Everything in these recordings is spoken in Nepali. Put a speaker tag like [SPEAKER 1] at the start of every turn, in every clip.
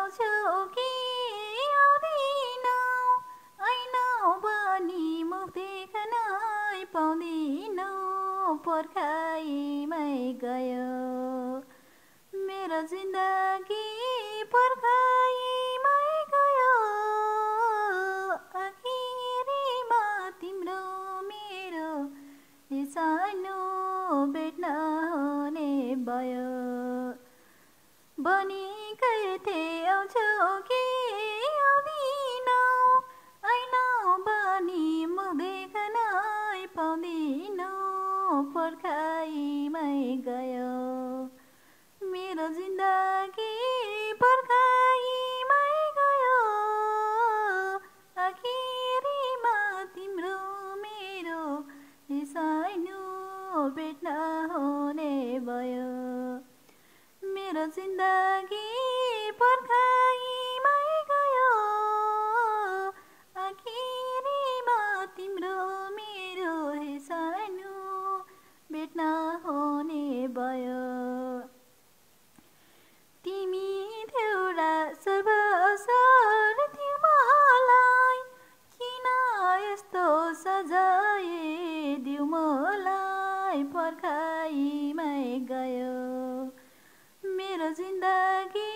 [SPEAKER 1] आउँछौ कि आउँदिनौ, ऐनौ भनी मुख देख्नै पाउँदिनौ, पर्खाइमै गयो मेरो जिन्दगी, पर्खाइमै गयो। आखिरीमा तिम्रो मेरो सानो भेट्न हुने भयो। भनिकै थिए आउँछौ कि आउँदिनौ, ऐनौ भनी मुख देख्नै पाउँदिनौ, पर्खाइमै गयो मेरो जिन्दगी, पर्खाइमै गयो। आखिरीमा तिम्रो मेरो सानो भेट्न हुने भयो। मेरो जिन्दगी, पर्खाइमै गयो। आखिरीमा तिम्रो मेरो सानो भेट्न हुने भयो। तिमी थियौ सर्वअसर थियो मलाई, किन यस्तो सजाय दियौ मलाई, पर्खाइमै गयो मेरो जिन्दगी,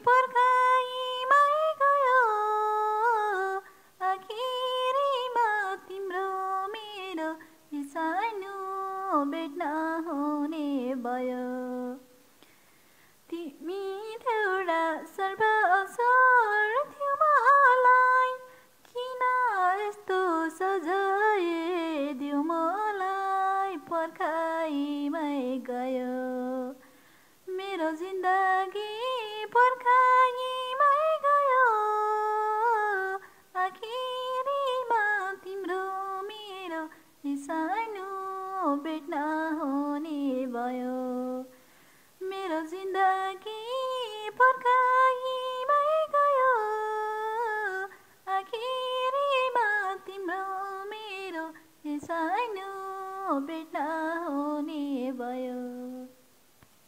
[SPEAKER 1] पर्खाइमै गयो। आखिरीमा तिम्रो मेरो सानो भेट्न हुने भयो। तिमी थियौ सर्वअसर थियो मलाई, किन यस्तो सजाय दियौ मलाई, पर्खाइमै गयो मेरो जिन्दगी, पर्खाइमै गयो। आखिरीमा तिम्रो मेरो सानो भेट्न हुने भयो। मेरो जिन्दगी, पर्खाइमै गयो। आखिरीमा तिम्रो मेरो सानो भेट्न हुने भयो।